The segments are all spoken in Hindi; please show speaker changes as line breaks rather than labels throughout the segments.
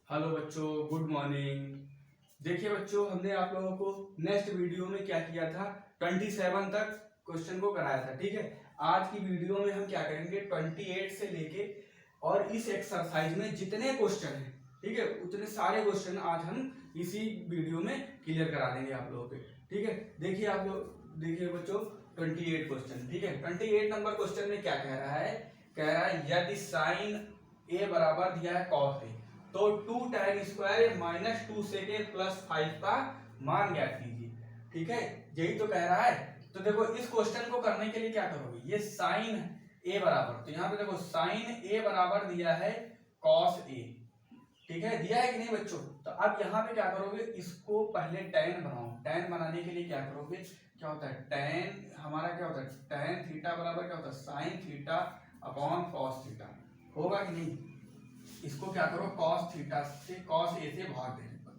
हेलो बच्चों, गुड मॉर्निंग। देखिए बच्चों, हमने आप लोगों को नेक्स्ट वीडियो में क्या किया था, 27 तक क्वेश्चन को कराया था। ठीक है, आज की वीडियो में हम क्या करेंगे, 28 से लेके और इस एक्सरसाइज में जितने क्वेश्चन हैं, ठीक है, उतने सारे क्वेश्चन आज हम इसी वीडियो में क्लियर करा देंगे आप लोगों के। ठीक है, देखिए आप लोग, देखिए बच्चों 28 क्वेश्चन। ठीक है, 28 नंबर क्वेश्चन में क्या कह रहा है, कह रहा है यदि साइन ए बराबर दिया है कॉस ए, तो 2 tan square minus 2 sec a plus 5 का मान ज्ञात कीजिए। ठीक है, यही तो कह रहा है। तो देखो इस क्वेश्चन को करने के लिए क्या करोगे, ये साइन ए बराबर, तो यहाँ पे देखो साइन ए बराबर दिया है कॉस ए। ठीक है, दिया है कि नहीं बच्चों। तो अब यहाँ पे क्या करोगे, इसको पहले tan बनाओ। tan बनाने के लिए क्या करोगे, क्या होता है tan, हमारा क्या होता है tan थीटा बराबर क्या होता है sine theta upon cos theta, होगा कि नहीं। इसको क्या करो, cos थीटा से cos ए से भाग देने पर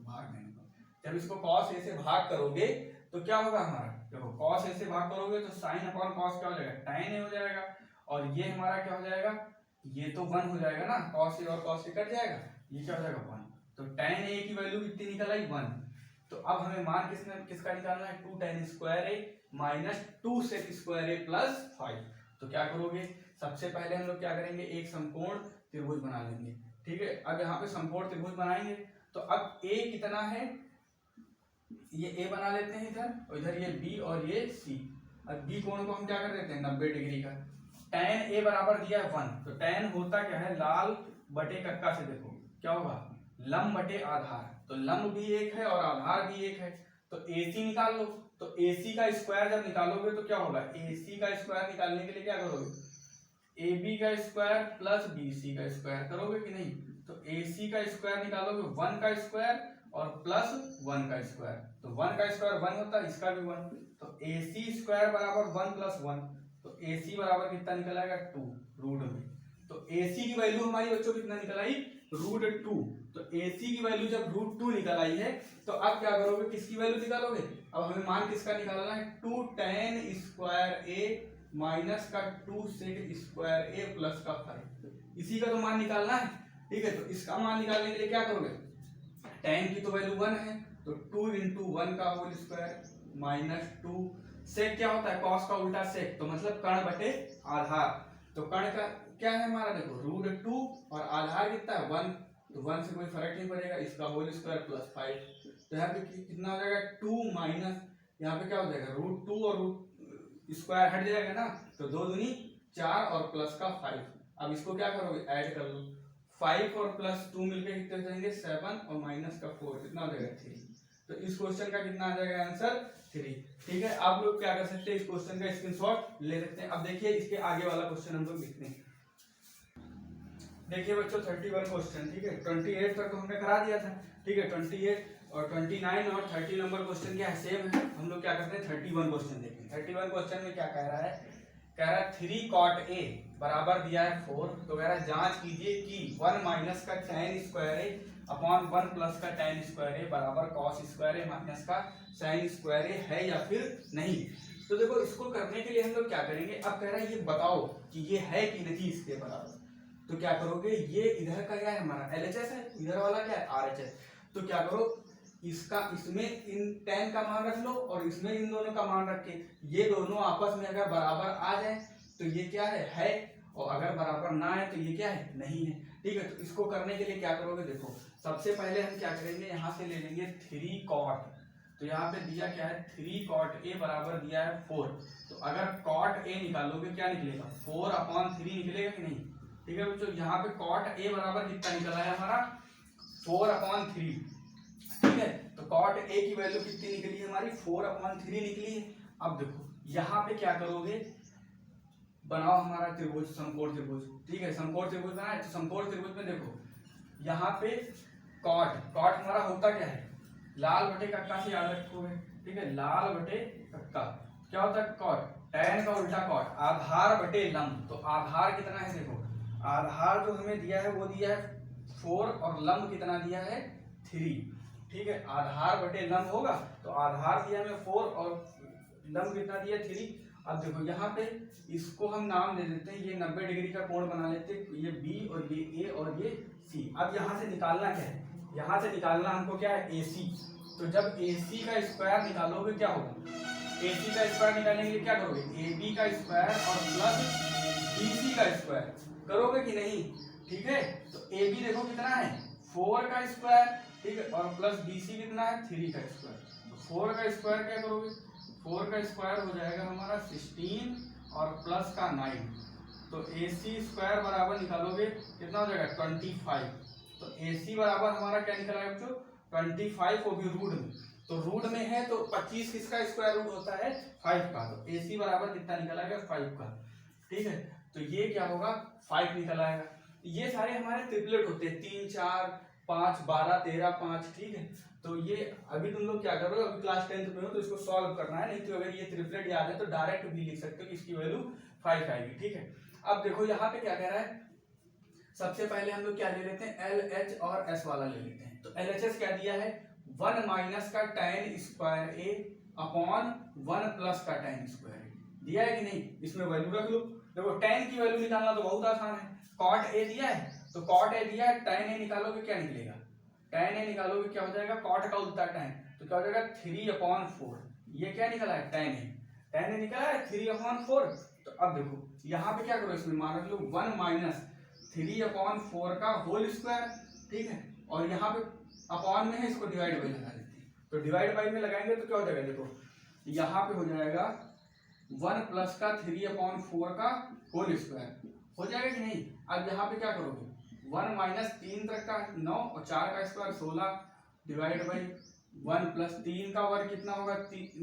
जब इसको cos ए से भाग करोगे तो क्या होगा हमारा, देखो cos ए से भाग करोगे तो sin अपॉन cos क्या हो जाएगा, tan ए हो जाएगा। और ये हमारा क्या हो जाएगा, ये तो 1 हो जाएगा ना, cos ए और cos ए कट जाएगा, ये क्या हो जाएगा 1। तो tan ए की वैल्यू कितनी निकल आई 1। तो अब हमें मान किसका निकालना है, 2 tan स्क्वायर ए माइनस 2 sec स्क्वायर ए प्लस 5। तो क्या करोगे, सबसे पहले हम लोग क्या करेंगे, एक समकोण त्रिभुज बना लेंगे। ठीक है, अब यहाँ पे समकोण त्रिभुज बनाएंगे तो अब a कितना है, ये a बना लेते हैं इधर, और इधर ये b और ये c। अब b कोण को हम क्या कर देते हैं 90 डिग्री का। tan a बराबर दिया है 1, तो tan होता क्या है, लाल बटे कक्का से देखो क्या होगा, लंब बटे आधार। तो लंब भी एक है और आधार भी एक है, तो AC निकाल लो। तो AC का स्क्वायर जब निकालोगे तो क्या होगा, AC का स्क्वायर निकालने के लिए क्या करोगे, AB का स्क्वायर प्लस BC का स्क्वायर करोगे कि नहीं। तो AC का स्क्वायर निकालोगे 1 का स्क्वायर और प्लस 1 का स्क्वायर, तो 1 का स्क्वायर 1 होता है, इसका भी 1। तो AC स्क्वायर बराबर 1 प्लस 1, तो AC बराबर कितना निकल आएगा 2 रूट में। तो AC की वैल्यू हमारी बच्चों कितना निकल आई, √2। तो AC की वैल्यू जब √2 निकल आई है तो अब क्या करोगे, किसकी वैल्यू निकालोगे, अब हमें मान किसका निकालना है, 2 tan स्क्वायर ए माइनस का 2 sec स्क्वायर ए प्लस का 5, इसी का तो मान निकालना है। ठीक है, तो इसका मान निकालने के लिए क्या करोगे, tan की तो वैल्यू 1 है, तो 2 × 1 का होल स्क्वायर माइनस 2 sec क्या होता है, cos का उल्टा sec, तो मतलब कर्ण बटे आधार। तो कर्ण का क्या है हमारा, देखो √2 और आधार कितना है 1, तो 1 से कोई फर्क नहीं पड़ेगा, इसका होल स्क्वायर प्लस 5। तो यहाँ पे कितना हो जाएगा 2 माइनस, यहाँ पे क्या हो जाएगा √2 और स्क्वायर हट जाएगा ना, तो 2 दूनी 4 और प्लस का 5। अब इसको क्या करोगे, ऐड कर लो, 5 और प्लस 2 मिलकर कितने हो जाएंगे 7 और माइनस का 4 कितना हो जाएगा 3। तो इस क्वेश्चन का कितना आ जाएगा आंसर 3। ठीक है, आप लोग क्या कर सकते हैं, इस क्वेश्चन का स्क्रीनशॉट ले सकते हैं। अब देखिए इसके आगे वाला क्वेश्चन हम लोग लिखते हैं। देखिए बच्चों 31 क्वेश्चन, ठीक है, 28 तक तो हमने करा दिया था। ठीक है, 28 और 29 और 30 नंबर क्वेश्चन क्या है, सेम है। हम लोग क्या करते हैं 31 क्वेश्चन देखते हैं। 31 क्वेश्चन में क्या कह रहा है, कह रहा है 3 cot a बराबर दिया है 4, तो कह रहा है जांच कीजिए कि 1 माइनस का tan स्क्वायर ए अपॉन 1 प्लस का tan स्क्वायर ए बराबर cos स्क्वायर ए माइनस का sin स्क्वायर ए है या फिर नहीं। तो देखो इसको करने के लिए हम लोग क्या करेंगे, अब कह रहा है ये बताओ कि ये है कि नहीं इसके बराबर। तो क्या करोगे, ये इधर का क्या है हमारा LHS है, इधर वाला क्या है RHS। तो क्या करो, इसका इसमें इन tan का मान रख लो और इसमें इन दोनों का मान रख के, ये दोनों आपस में अगर बराबर आ जाए तो ये क्या है, और अगर बराबर ना है तो ये क्या है, नहीं है। ठीक है, तो इसको करने के लिए क्या करोगे, देखो सबसे पहले हम क्या करेंगे, यहाँ से ले लेंगे 3 cot। तो यहाँ पे दिया क्या है 3 cot a बराबर दिया है 4, तो अगर cot a निकालोगे क्या निकलेगा 4/3 निकलेगा कि नहीं। ठीक है बच्चों, यहाँ पे cot a बराबर कितना निकला है हमारा 4/3। ठीक है, तो cot a की वैल्यू कितनी निकली है हमारी 4/3 निकली है। अब देखो यहाँ पे क्या करोगे, बनाओ हमारा त्रिभुज, समकोण त्रिभुज। ठीक है, समकोण त्रिभुज बनाए, तो समकोण त्रिभुज में देखो यहाँ पे cot हमारा होता क्या है, लाल बटे कक्का से याद रखोगे। ठीक है, लाल बटे कक्का क्या होता है cot, tan का उल्टा cot, आधार बटे लंब। तो आधार कितना है, देखो आधार जो हमें दिया है वो दिया है 4 और लंब कितना दिया है 3। ठीक है, आधार बटे लंब होगा, तो आधार दिया हमें 4 और लंब कितना दिया 3। अब देखो यहाँ पे इसको हम नाम दे देते हैं, ये 90 डिग्री का कोण बना लेते हैं, ये B और ये A और ये C। अब यहाँ से निकालना क्या है, यहाँ से निकालना हमको क्या है AC। तो जब AC का स्क्वायर निकालोगे क्या होगा, AC का स्क्वायर निकालेंगे क्या करोगे, AB का स्क्वायर और प्लस BC का स्क्वायर करोगे कि नहीं, ठीक है। तो AB देखो कितना है 4 का स्क्वायर, ठीक है, और प्लस BC कितना है 3 का स्क्वायर। तो 4 का स्क्वायर क्या करोगे, 4 का स्क्वायर हो जाएगा हमारा 16 और प्लस का 9। तो AC स्क्वायर बराबर निकालोगे कितना हो जाएगा 25। तो AC बराबर हमारा क्या निकला है बच्चों 25, वो भी रूट में। तो रूट में है तो 25 किसका स्क्वायर रूट होता है 5 का। तो AC बराबर कितना निकल आएगा 5 का, ठीक है। तो ये क्या होगा 5 निकल आएगा। ये सारे हमारे ट्रिपलेट होते हैं 3 4 5 12 13 5, ठीक है। तो ये अभी तुम लोग क्या कर रहे हो, अभी क्लास 10th में हो तो इसको सॉल्व करना है, नहीं तो अगर ये ट्रिपलेट याद है तो डायरेक्ट भी लिख सकते हो कि इसकी वैल्यू 5 आएगी, ठीक है। अब देखो यहाँ पे क्या कह रहा है, सबसे पहले हम लोग क्या ले लेते हैं LH और S वाला ले लेते हैं। तो LHS क्या दिया है 1 माइनस का tan square A upon 1 plus का tan स्क्वायर A दिया है कि नहीं, इसमें वैल्यू रख लो। देखो tan की वैल्यू निकालना तो बहुत आसान है, cot A दिया है तो cot A दिया है, tan A निकालोगे क्या निकलेगा, tan A निकालोगे क्या हो जाएगा cot का उल्टा tan, तो क्या हो जाएगा 3/4। ये क्या निकला है tan A निकला है 3/4। तो अब देखो यहाँ पे क्या करो, इसमें मान लो 1 माइनस 3/4 का होल स्क्वायर, ठीक है, और यहाँ पे अपॉन में है, इसको डिवाइड बाई लगा देते हैं। तो डिवाइड बाई में लगाएंगे तो क्या हो जाएगा, देखो यहाँ पे हो जाएगा 1 प्लस का 3/4 का होल स्क्वायर हो जाएगा कि नहीं। अब यहाँ पे क्या करोगे 1 माइनस 3 तक का 9 और 4 का स्क्वायर 16 डिवाइड बाई 1 प्लस 3 का वर्ग कितना होगा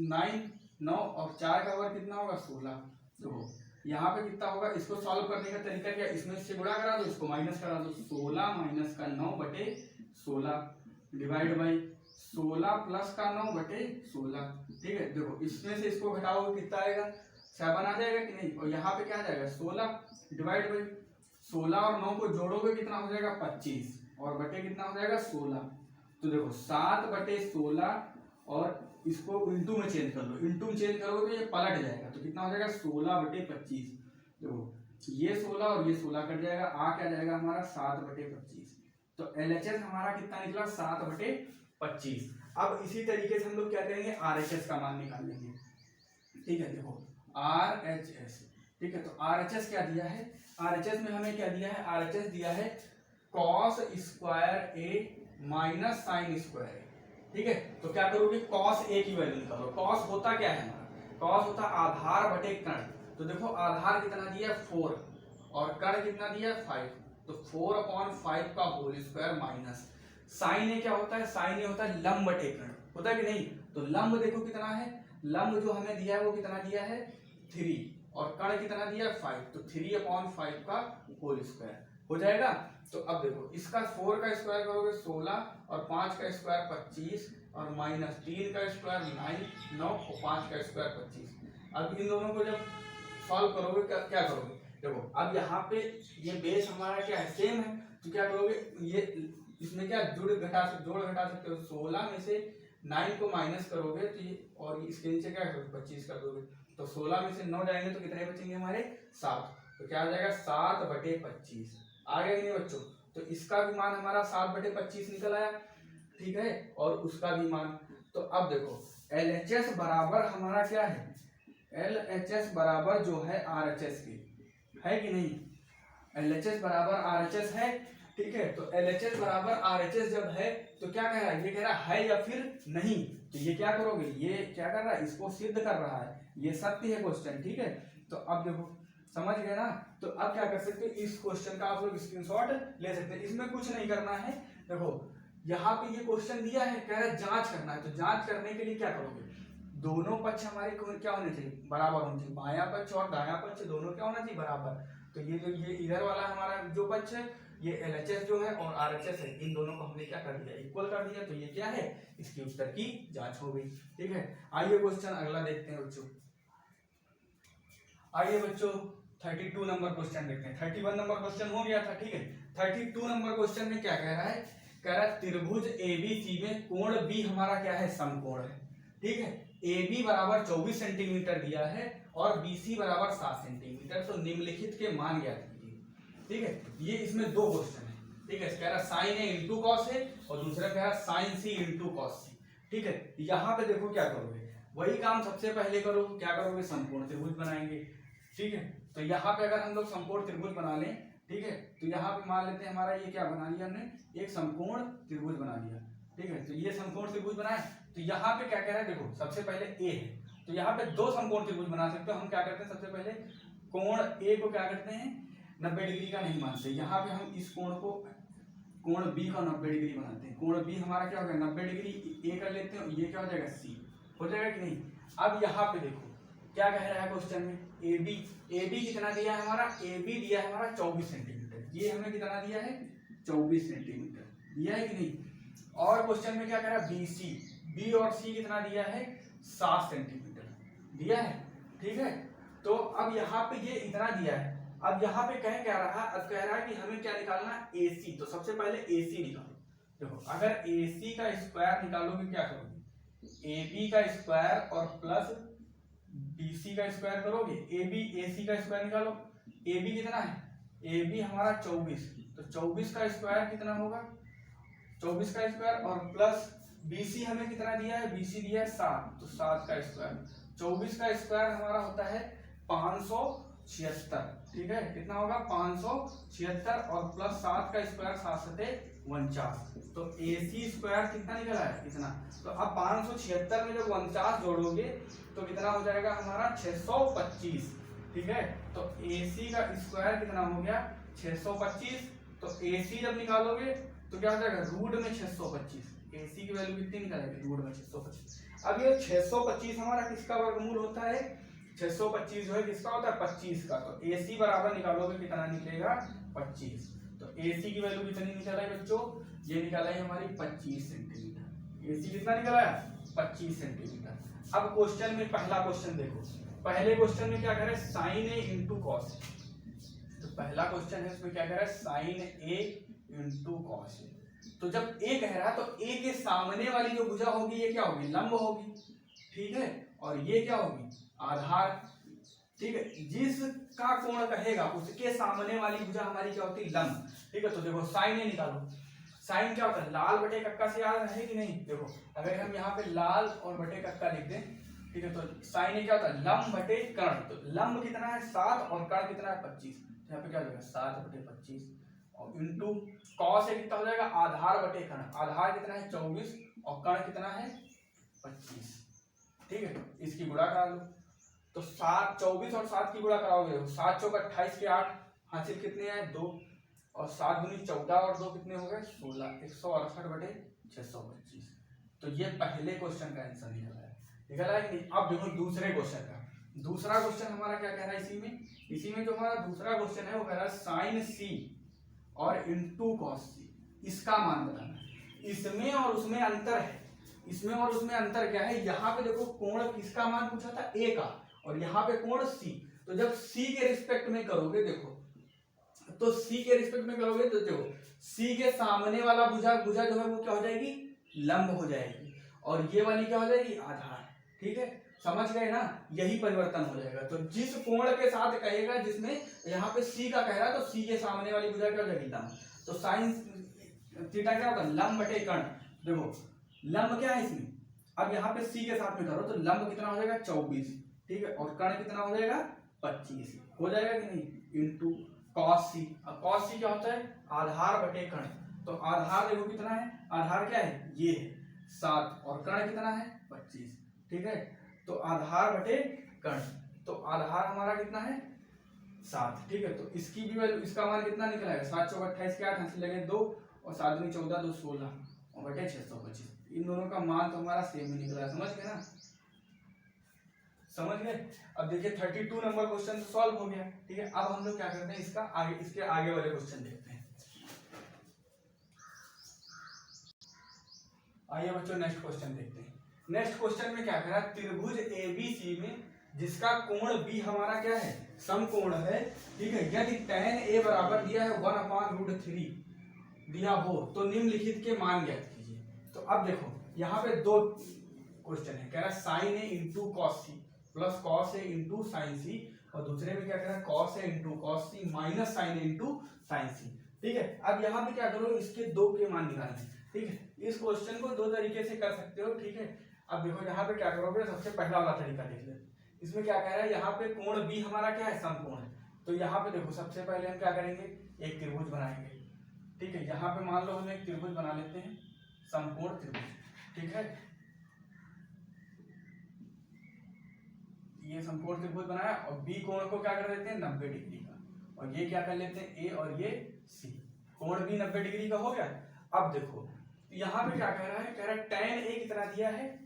9, 9 और 4 का वर्ग कितना होगा 16। तो यहाँ पे कितना होगा, इसको सॉल्व करने का तरीका क्या, इसमें से गुणा करा दो, इसको माइनस करा दो, 16 माइनस का 9/16 डिवाइड बाई 16 प्लस का 9/16, ठीक है। देखो इसमें से इसको घटाओगे कितना आएगा 7 आ जाएगा कि नहीं, और यहाँ पे क्या आ जाएगा 16 डिवाइड बाई 16 और 9 को जोड़ोगे कितना हो जाएगा 25 और बटे कितना हो जाएगा 16। तो देखो 7/16 और इसको इंटू में चेंज कर लो, इंटू में चेंज करोगे तो ये पलट जाएगा, तो कितना हो जाएगा 16/25। देखो ये 16 और ये 16 कट जाएगा, आ क्या जाएगा हमारा 7/25। तो LHS हमारा कितना निकला 7/25। अब इसी तरीके से हम लोग क्या करेंगे RHS का मान निकाल लेंगे, ठीक है। देखो RHS, ठीक है। तो RHS क्या दिया है, RHS में हमें क्या दिया है, RHS दिया है cos square A minus sine square A, ठीक है। तो क्या करोगे cos A की वैल्यू निकालो। cos होता क्या है हमारा, cos होता आधार बटे कर्ण। तो देखो आधार कितना दिया 4 और कर्ण कितना दिया 5, तो 4/5 का होल स्क्वायर माइनस साइन ए क्या होता है, साइन ए होता है लंब बटे कर्ण, होता है कि नहीं। तो लंब देखो कितना है, लंब जो हमें दिया है वो कितना दिया है 3 और कर्ण कितना दिया 5, तो 3/5 का होल स्क्वायर हो जाएगा। तो अब देखो इसका 4 का स्क्वायर करोगे 16 और 5 का स्क्वायर 25 और माइनस 3 का स्क्वायर 9 और 5 का स्क्वायर 25। अब इन दोनों को जब सॉल्व करोगे क्या करोगे, देखो अब यहाँ पे ये बेस हमारा क्या है सेम है, तो क्या करोगे ये इसमें क्या जोड़ घटा सकते हो। 16 में से 9 को माइनस करोगे तो ये, और इसके नीचे क्या करोगे 25 कर दोगे, तो 16 में से 9 जाएंगे तो कितने बचेंगे हमारे 7, तो क्या आ जाएगा 7/25 आ गया कि नहीं बच्चों। तो इसका भी मान हमारा 7/25 निकल आया, ठीक है, और उसका भी मान। तो अब देखो LHS बराबर हमारा क्या है, LHS बराबर जो है RHS के, है कि नहीं, LHS बराबर RHS है, ठीक है। तो LHS बराबर RHS जब है तो क्या कह रहा है, ये कह रहा है या फिर नहीं, तो ये क्या करोगे, ये क्या कर रहा है इसको सिद्ध कर रहा है, ये सत्य है क्वेश्चन, ठीक है। तो अब देखो समझ गए ना। तो अब क्या कर सकते हो, इस क्वेश्चन का आप लोग स्क्रीनशॉट ले सकते हैं, इसमें कुछ नहीं करना है। देखो यहाँ पे ये क्वेश्चन दिया है, कह रहा है जांच करना है, तो जांच करने के लिए क्या करोगे, दोनों पक्ष हमारे क्या होने चाहिए बराबर होने चाहिए, बायां पक्ष और दायां पक्ष दोनों क्या होना चाहिए बराबर। तो ये जो ये इधर वाला हमारा जो पक्ष है ये LHS जो है और RHS है, इन दोनों को हमने क्या कर दिया इक्वल कर दिया, तो ये क्या है इसकी उत्तर की जांच हो गई, ठीक है। आइए क्वेश्चन अगला देखते हैं बच्चों। आइए बच्चों 32 नंबर क्वेश्चन देखते हैं। 31 नंबर क्वेश्चन हो गया था, ठीक है। 32 नंबर क्वेश्चन में क्या कह रहा है, कह रहा है त्रिभुज ABC में कोण B हमारा क्या है समकोण है, ठीक है। AB बराबर 24 सेंटीमीटर दिया है और BC बराबर 7 सेंटीमीटर। तो निम्नलिखित के मान ज्ञात कीजिए, ठीक है। ये इसमें दो क्वेश्चन है, ठीक है, कह रहा sign A into cos A और दूसरा कह रहा साइन सी इंटू कॉस सी। ठीक है, यहाँ पे देखो क्या करोगे, वही काम सबसे पहले करो, क्या करोगे, समकोण त्रिभुज बनाएंगे। ठीक है, तो यहाँ पे अगर हम लोग समकोण त्रिभुज बना लें, ठीक है, तो यहाँ पे मान लेते हैं हमारा ये क्या बना लिया हमने, एक समकोण त्रिभुज बना लिया। ठीक है, तो ये समकोण त्रिभुज बनाए, तो यहाँ पे क्या कह रहा है, देखो सबसे पहले ए है, तो यहाँ पे दो समकोण त्रिभुज बना सकते हो। हम क्या करते हैं, सबसे पहले कोण ए को क्या करते हैं, 90 डिग्री का नहीं मानते, यहाँ पे हम इस कोण को, कोण बी को 90 डिग्री बनाते हैं। कोण बी हमारा क्या हो गया, 90 डिग्री ए कर लेते हैं, ये क्या हो जाएगा, सी हो जाएगा कि नहीं। अब यहाँ पे देखो क्या कह रहा है क्वेश्चन में, ए बी कितना दिया है हमारा, ए बी दिया है हमारा 24 सेंटीमीटर, ये हमें कितना दिया है, 24 सेंटीमीटर दिया है कि नहीं। और क्वेश्चन में क्या कह रहा है, बी सी, बी और सी कितना दिया है, 7 सेंटीमीटर दिया है। ठीक है, तो अब यहाँ पे ये इतना दिया है, अब यहाँ पे कह क्या रहा है, अब कह रहा है कि हमें क्या निकालना है, AC, तो सबसे पहले AC निकालो। देखो अगर AC का स्क्वायर निकालोगे क्या करोगे, AB का स्क्वायर और प्लस BC का स्क्वायर करोगे, AB AC का स्क्वायर निकालो। AB कितना है, AB हमारा 24, तो 24 का स्क्वायर कितना होगा, 24 का स्क्वायर और प्लस BC हमें कितना दिया है, BC दिया है 7, तो 7 का स्क्वायर, 24 का स्क्वायर हमारा होता है 576। ठीक है, कितना होगा, 576 और प्लस 7 का स्क्वायर 7 सते 49, तो AC स्क्वायर कितना निकला है, कितना। तो अब 576 में जब 49 जोड़ोगे तो कितना हो जाएगा हमारा, 625। ठीक है, तो AC का स्क्वायर कितना हो गया, 625। तो AC जब निकालोगे तो क्या हो जाएगा, रूट में 625, AC की वैल्यू कितनी निकालेंगे, रूट में 625। अब ये 625 हमारा किसका वर्गमूल होता है, 625 जो है किसका होता है, 25 का। तो AC बराबर निकालोगे कितना निकलेगा, 25। तो AC की वैल्यू कितनी निकला है बच्चों, ये निकाला है हमारी 25 सेंटीमीटर। AC कितना निकला है, 25 सेंटीमीटर। अब क्वेश्चन में पहला क्वेश्चन देखो, पहले क्वेश्चन में क्या कह रहा है, साइन ए इंटू कॉस। तो पहला क्वेश्चन है, इसमें क्या कह रहा है, साइन ए इंटू कॉस। तो जब ए कह रहा है तो ए के सामने वाली जो भुजा होगी ये क्या होगी, लंब होगी। ठीक है, और ये क्या होगी, आधार। ठीक है, जिसका कोण कहेगा उसके सामने वाली भुजा हमारी क्या होती है, लंब। ठीक है, तो देखो साइन ए निकालो, साइन क्या होता है, लाल बटे कक्का से याद है कि नहीं। देखो अगर हम यहाँ पे लाल और बटे कक्का लिख दें, ठीक है, तो साइन ए क्या होता है, लंब बटे कर्ण। तो लंब कितना है 7 और कर्ण कितना है 25, यहाँ पे क्या हो जाएगा 7 बटे 25 और इंटू कॉस ए कितना हो जाएगा, आधार बटे कर्ण। आधार कितना है 24 और कर्ण कितना है 25। ठीक है, इसकी गुणा करा लो, तो 7 24 और 7 की गुणा कराओगे, 7 चौक 28 के 8, हासिल कितने आए 2 और 7 दूनी 14 और 2 कितने हो गए 16, 168 बटे 625। तो ये पहले क्वेश्चन का आंसर निकला है, निकला है कि नहीं। अब देखो दूसरे क्वेश्चन का, दूसरा क्वेश्चन हमारा क्या कह रहा है, इसी में जो हमारा दूसरा क्वेश्चन है वो कह रहा है साइन सी और इंटू कॉस सी, इसका मान बताना है। इसमें और उसमें अंतर है, इसमें और उसमें अंतर क्या है, यहाँ पे देखो कोण किसका मान पूछा था, ए का, और यहाँ पे कोण सी। तो जब सी के रिस्पेक्ट में करोगे, देखो तो सी के रिस्पेक्ट में करोगे तो देखो सी के सामने वाला भुजा जो है वो क्या हो जाएगी, लंब हो जाएगी, और ये वाली क्या हो जाएगी, आधार। ठीक है, समझ गए ना, यही परिवर्तन हो जाएगा। तो जिस कोण के साथ कहेगा, जिसमें यहाँ पे सी का कह रहा है, तो सी के सामने वाली भुजा क्या हो जाएगी, लंब। तो साइन थीटा क्या होगा, लंब बटे कर्ण। देखो लंब क्या है इसमें, अब यहाँ पे सी के साथ में करो तो लंब कितना हो जाएगा 24, ठीक है, और कर्ण कितना हो जाएगा 25, हो जाएगा कि नहीं, इंटू कॉस सी। अब कॉस सी क्या होता है, आधार बटे कर्ण। तो आधार देखो कितना है, आधार क्या है, ये है 7 और कर्ण कितना है 25। ठीक है, तो आधार बटे कर्ण, तो आधार हमारा कितना है 7। ठीक है, तो इसकी भी वैल्यू, इसका मान कितना निकला है, 7 चौक 28 के 8, हासिल लगे 2 और 7 दूनी 14, 2 16 और बटे 625। इन दोनों का मान तो हमारा सेम ही निकला है, समझ गए ना, समझ गए। अब देखिए 32 नंबर क्वेश्चन तो सॉल्व हो गया। ठीक है, अब हम लोग क्या करते हैं, इसका आगे, इसके आगे वाले क्वेश्चन देखते हैं। आइए बच्चों नेक्स्ट क्वेश्चन देखते हैं। नेक्स्ट क्वेश्चन में क्या कह रहा है, त्रिभुज ABC में जिसका कोण B हमारा क्या है, समकोण है। ठीक है, यदि tan A बराबर दिया है 1/√3 दिया हो तो निम्नलिखित के मान ज्ञात कीजिए। तो अब देखो यहाँ पे दो क्वेश्चन है, कह रहा है sine A into cos C plus cos A into sine C, और दूसरे में क्या कह रहा है cos A into cos C minus sine A into sine C. ठीक है। अब यहाँ पे क्या करो, इसके 2 के मान निकालने, ठीक है। इस क्वेश्चन को 2 तरीके से कर सकते हो, ठीक है। अब देखो यहाँ पे क्या करोगे, सबसे पहला वाला तरीका देख ले। इसमें क्या कह रहा है, यहाँ पे कोण बी हमारा क्या है, समकोण है। तो यहाँ पे देखो सबसे पहले हम क्या करेंगे, एक त्रिभुज बनाएंगे, ठीक है। यहाँ पे मान लो हम एक त्रिभुज बना लेते हैं, समकोण त्रिभुज, ठीक है। ये समकोण त्रिभुज बनाया और बी कोण को क्या कर देते हैं 90 डिग्री का, और ये क्या कर लेते हैं ए और ये सी, कोण भी 90 डिग्री का हो गया। अब देखो यहाँ पे क्या कह रहा है, कह रहा है tan ए कितना दिया है,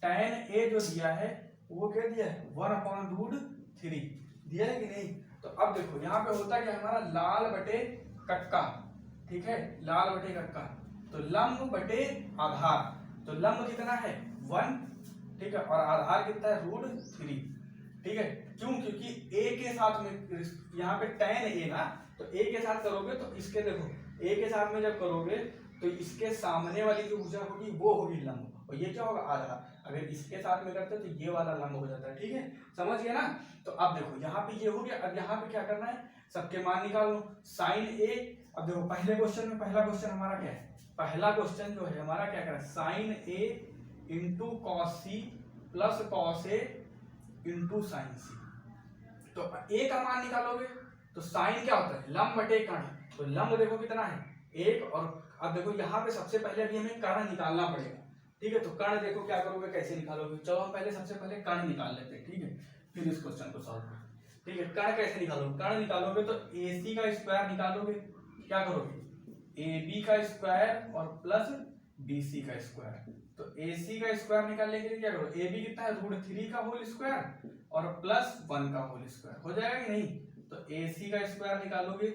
tan ए जो दिया है वो क्या दिया है 1/√3 दिया है कि नहीं। तो अब देखो यहाँ पे होता क्या, हमारा लाल बटे कक्का, ठीक है, लाल बटे कक्का, तो लंब बटे आधार, तो लंब कितना है 1, ठीक है, और आधार कितना है √3, ठीक है। क्यों, क्योंकि a के साथ में यहाँ पे tan a ना, तो a के साथ करोगे तो इसके देखो a के साथ में जब करोगे तो इसके सामने वाली जो भुजा होगी वो होगी लंब, और ये क्या होगा आधार। अगर इसके साथ में करते तो ये वाला लंब हो जाता है, ठीक है, समझ गए ना। तो अब देखो यहाँ पे ये हो गया। अब यहाँ पे क्या करना है, सबके मान निकाल लो। sin a, अब देखो पहले क्वेश्चन में पहला क्वेश्चन हमारा क्या है, पहला क्वेश्चन जो है हमारा क्या कर रहा है, sin a into cos c plus cos a into sine C. तो a का मान निकालोगे तो साइन क्या होता है लंब बटे कर्ण, तो लंब देखो कितना है 1, और अब देखो यहाँ पे सबसे पहले अभी हमें कर्ण निकालना पड़ेगा, ठीक है। तो कर्ण देखो क्या करोगे, कैसे निकालोगे, चलो हम पहले सबसे पहले कर्ण निकाल लेते हैं, ठीक है, फिर इस क्वेश्चन को सॉल्व करें, ठीक है। कर्ण कैसे निकालोगे, कर्ण निकालोगे तो AC का स्क्वायर निकालोगे, क्या करोगे AB का स्क्वायर और प्लस BC का स्क्वायर। तो AC का स्क्वायर निकालने के लिए क्या करो, AB कितना है √3 का होल स्क्वायर और प्लस 1 का होल स्क्वायर, हो जाएगा कि नहीं। तो AC का स्क्वायर निकालोगे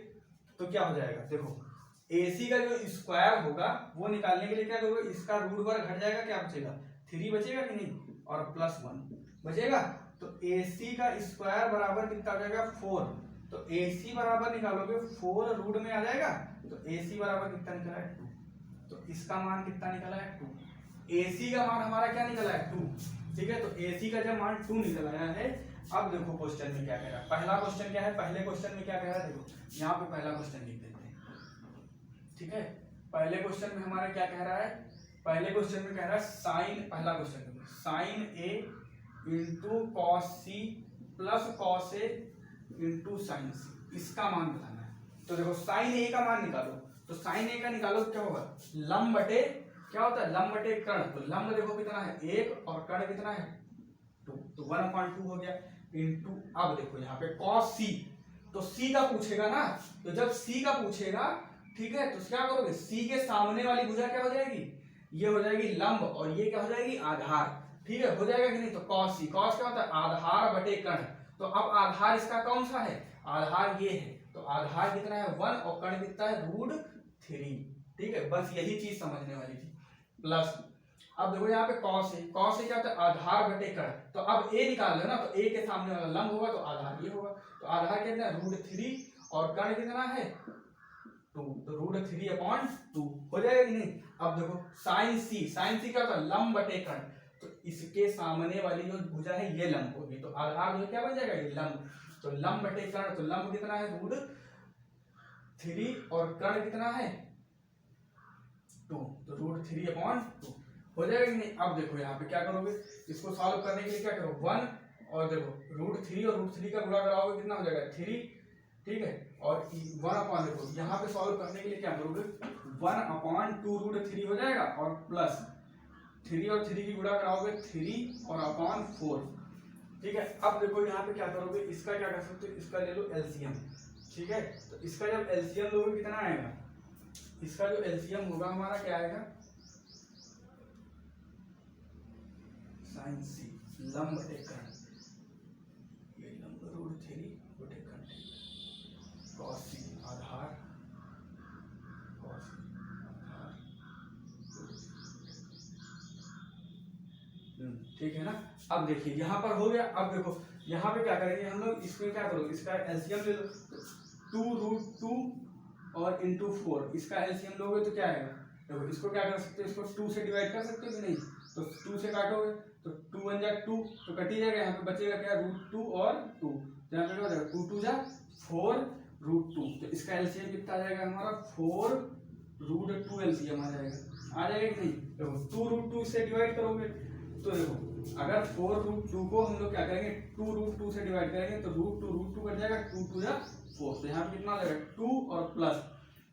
तो क्या हो जाएगा, देखो AC का जो स्क्वायर होगा वो निकालने के लिए क्या करोगे, इसका रूट वर्ग घट जाएगा, क्या बचेगा 3 बचेगा कि नहीं, और प्लस 1 बचेगा। तो AC का स्क्वायर बराबर कितना हो जाएगा 4, तो AC बराबर निकालोगे 4 रूट में आ जाएगा, तो AC बराबर कितना निकला है 2, तो इसका मान कितना निकला है 2। AC का मान हमारा क्या निकला है 2, ठीक है। तो AC का जब मान 2 निकल आया है, अब देखो क्वेश्चन में क्या कह रहा है, पहला क्वेश्चन क्या है, पहले क्वेश्चन में क्या कह रहा है, देखो यहाँ पे पहला क्वेश्चन लिख देते हैं, ठीक है। पहले क्वेश्चन में हमारा क्या कह रहा है, पहले क्वेश्चन में कह रहा है साइन, पहला question sign A into cos C plus cos A into sign C, इसका मान बताना है। तो देखो साइन A का मान निकालो, तो साइन A का निकालो क्या होगा लंब बटे क्या होता है लंब बटे कर्ण, तो लंब देखो कितना है 1 और कर्ण कितना है 2, तो 1/2 हो गया इंटू, अब देखो यहाँ पे cos C, तो C का पूछेगा ना, तो जब C का पूछेगा, ठीक है, तो क्या करोगे C के सामने वाली भुजा क्या हो जाएगी, ये हो जाएगी लंब, और ये क्या हो जाएगी आधार, ठीक है, हो जाएगा कि नहीं। तो cos C, cos क्या होता है आधार बटे कर्ण, तो अब आधार इसका कौन सा है, आधार ये है, तो आधार कितना है 1 और कर्ण कितना है √3, ठीक है, बस यही चीज समझने वाली थी। प्लस अब देखो यहाँ पे cos है, cos से क्या होता है आधार बटे कर्ण, तो अब a निकाल लो ना, तो a के सामने वाला लंब होगा तो आधार ये होगा, तो आधार कितना है √3 और कर्ण कितना है 2, तो √3/2 हो जाएगा कि नहीं। अब देखो sin C क्या होता है लंब बटे कर्ण, तो इसके सामने वाली जो भुजा है ये लंब होगी, तो आधार जो क्या बन जाएगा ये लंब, तो लंब बटे कर्ण, तो लंब कितना है √3 और कर्ण कितना है 2, तो √3/2 हो जाएगा कि नहीं। अब देखो यहाँ पे क्या करोगे, इसको सॉल्व करने के लिए क्या करो 1 और देखो √3 और √3 का गुणा कराओगे कितना हो जाएगा 3, ठीक है, और 1/, देखो यहाँ पे सॉल्व करने के लिए क्या करोगे 1/2 √3 हो जाएगा, और प्लस 3 और 3 की गुणा कराओगे 3 और /4, ठीक है। अब देखो यहाँ पे क्या करोगे, इसका क्या कर सकते हो, इसका ले लो एलसीएम, ठीक है। तो इसका जब एलसीएम लोगे कितना आएगा, इसका जो एलसीएम होगा हमारा क्या आएगा साइन C लंब बटे कर्ण, ये लंब √3 बटे कर्ण, cos C आधार, cos आधार, ठीक है ना। अब देखिए यहाँ पर हो गया। अब देखो यहाँ पे क्या करेंगे हम लोग, इसमें क्या करो, इसका एलसीएम ले लो, 2√2 और इंटू 4, इसका एलसीएम लोगे तो क्या आएगा, देखो इसको क्या कर सकते हो, इसको 2 से डिवाइड कर सकते हो कि नहीं, तो 2 से काटोगे तो 2 1 जा 2, तो कट ही जाएगा, यहाँ पे बचेगा क्या √2 और 2, तो यहाँ पे क्या हो जाएगा 2 2 जा 4 √2। तो इसका एलसीएम कितना आ जाएगा हमारा 4√2 एलसीएम आ जाएगा कि नहीं। देखो 2√2 से डिवाइड करोगे तो देखो अगर 4√2 को हम लोग क्या करेंगे 2√2 से डिवाइड करेंगे तो √2 कट जाएगा, 2 2 या 4। तो यहाँ पे कितना आ जाएगा 2 और प्लस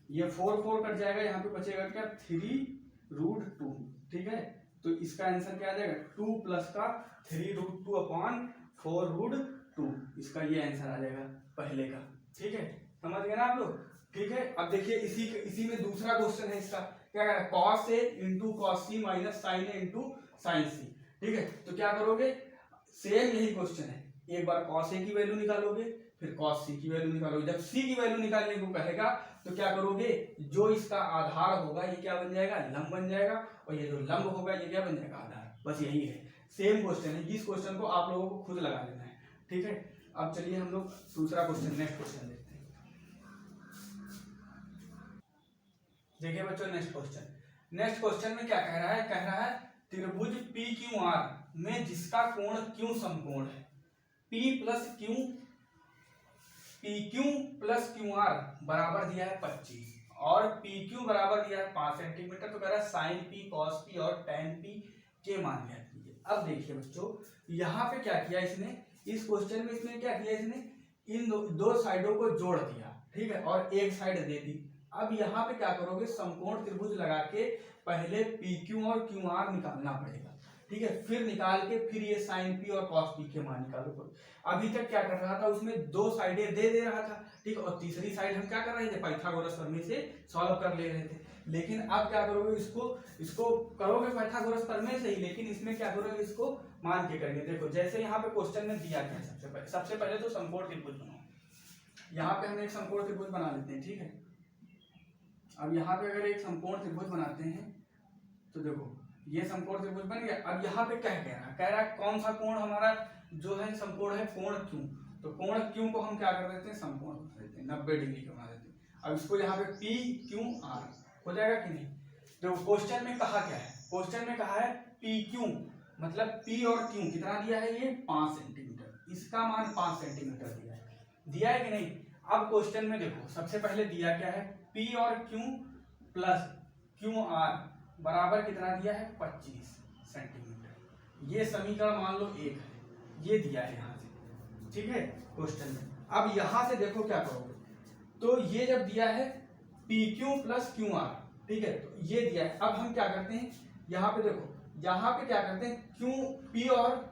ये 4 कट जाएगा, यहाँ पे बचेगा क्या 3√2। ठीक है, तो इसका आंसर क्या आ जाएगा 2 प्लस का 3√2 अपॉन 4√2। इसका ये आंसर आ जाएगा पहले का। ठीक है, समझ गए ना आप लोग। ठीक है, अब देखिए इसी में दूसरा क्वेश्चन है। इसका क्या करें cos A into cos C minus sin A into sin C। ठीक है, तो क्या करोगे सेम यही क्वेश्चन है, एक बार cos A की वैल्यू निकालोगे फिर cos C की वैल्यू निकालोगे। जब C की वैल्यू निकालने को कहेगा तो क्या करोगे, जो इसका आधार होगा ये क्या बन जाएगा लंब बन जाएगा, और ये जो लंब होगा ये क्या बन जाएगा आधार। बस यही है, सेम क्वेश्चन है। इस क्वेश्चन को आप लोगों को खुद लगा लेना है। ठीक है, अब चलिए हम लोग दूसरा क्वेश्चन नेक्स्ट क्वेश्चन देखते हैं। देखिए बच्चों नेक्स्ट क्वेश्चन में क्या कह रहा है त्रिभुज PQR में जिसका कोण क्यों समकोण है, PQ प्लस QR बराबर दिया है 25 और PQ बराबर दिया है 5 सेंटीमीटर। तो कह रहा है sin P cos P और tan P के मान ज्ञात कीजिए। अब देखिए बच्चों यहाँ पे क्या किया इसने, इस क्वेश्चन में इसने क्या किया, इसने इन दो साइडों को जोड़ दिया। ठीक है, और एक साइड दे दी। अब यहाँ पे क्या करोगे समकोण त्रिभुज लगा के पहले PQ और QR निकालना पड़ेगा। ठीक है, फिर निकाल के फिर ये sin P और cos P के मान निकालो। अभी तक क्या कर रहा था उसमें दो साइडें दे रहा था। ठीक, और तीसरी साइड हम क्या कर रहे थे पाइथागोरस प्रमेय से सॉल्व कर ले रहे थे। लेकिन अब क्या करोगे, इसको करोगे पाइथागोरस प्रमेय से ही, लेकिन इसमें क्या करोगे इसको मान के करेंगे। देखो जैसे यहाँ पे क्वेश्चन में दिया गया सबसे पहले तो समकोण त्रिभुज बनाओ। यहाँ पे हम एक समकोण त्रिभुज बना लेते हैं। ठीक है, अब यहाँ पे अगर एक समकोण त्रिभुज बनाते हैं तो देखो ये समकोण त्रिभुज बन गया। अब यहाँ पे क्या कह रहा है कौन सा कोण हमारा जो है समकोण है कोण Q। तो कोण Q को हम क्या कर देते हैं समकोण कर देते हैं, 90 डिग्री का बना देते हैं। अब इसको यहाँ पे PQR हो जाएगा कि नहीं। देखो क्वेश्चन में कहा क्या है, क्वेश्चन में कहा है PQ मतलब P और Q कितना दिया है ये 5 सेंटीमीटर, इसका मान 5 सेंटीमीटर दिया है कि नहीं। अब क्वेश्चन में देखो सबसे पहले दिया क्या है P और Q प्लस QR बराबर कितना दिया है 25 सेंटीमीटर। ये समीकरण मान लो 1 है, ये दिया है यहाँ से। ठीक है, क्वेश्चन में अब यहाँ से देखो क्या करोगे, तो ये जब दिया है PQ प्लस QR, ठीक है, तो ये दिया है। अब हम क्या करते हैं यहाँ पे देखो, यहाँ पे क्या करते हैं P और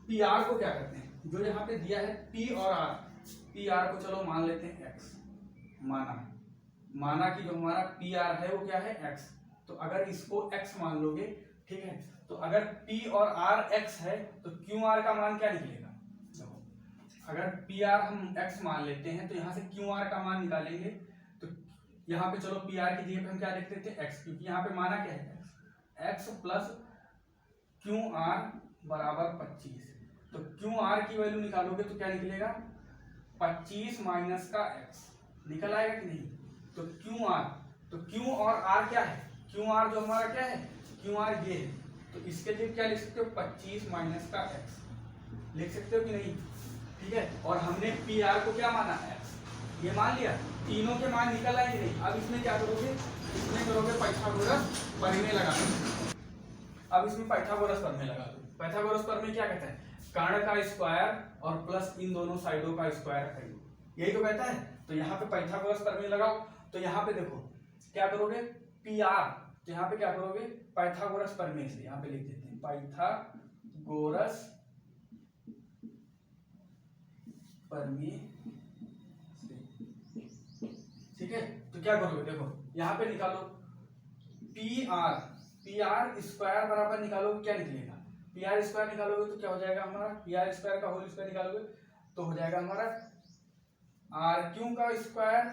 PR को क्या करते हैं, जो यहाँ पे दिया है P और R, PR को चलो मान लेते हैं X। माना कि जो हमारा PR है वो क्या है X। तो अगर इसको X मान लोगे, ठीक है, तो अगर P और R X है तो QR का मान क्या निकलेगा। देखो अगर PR हम X मान लेते हैं तो यहाँ से QR का मान निकालेंगे। तो यहाँ पे चलो PR की जगह पे हम क्या लिख देते हैं X, क्योंकि यहाँ पे माना क्या है X प्लस QR बराबर 25। तो QR की वैल्यू निकालोगे तो क्या निकलेगा 25 माइनस का X निकल आएगा कि नहीं। तो Q और R क्या है, QR जो हमारा क्या है QR ये है, तो इसके लिए क्या लिख सकते हो 25 माइनस का X लिख सकते हो कि नहीं। ठीक है, और हमने PR को क्या माना X, ये मान लिया, तीनों के मान निकल आए कि नहीं। अब इसमें क्या करोगे, इसमें करोगे पाइथागोरस प्रमेय लगा दो। अब इसमें पाइथागोरस प्रमेय लगा दो। पाइथागोरस प्रमेय क्या कहता है, कर्ण का स्क्वायर और प्लस इन दोनों साइडों का स्क्वायर करिए, यही तो कहता है। तो यहाँ पे पाइथागोरस प्रमेय लगाओ। तो यहाँ पे देखो क्या करोगे PR, तो यहाँ पे क्या करोगे पाइथागोरस प्रमेय से यहाँ पे लिख देते हैं पाइथागोरस प्रमेय से। ठीक है, तो क्या करोगे देखो यहाँ पे निकालो PR स्क्वायर बराबर निकालोगे क्या निकलेगा, PR स्क्वायर निकालोगे तो क्या हो जाएगा हमारा PR स्क्वायर का होल स्क्वायर निकालोगे तो हो जाएगा हमारा RQ का स्क्वायर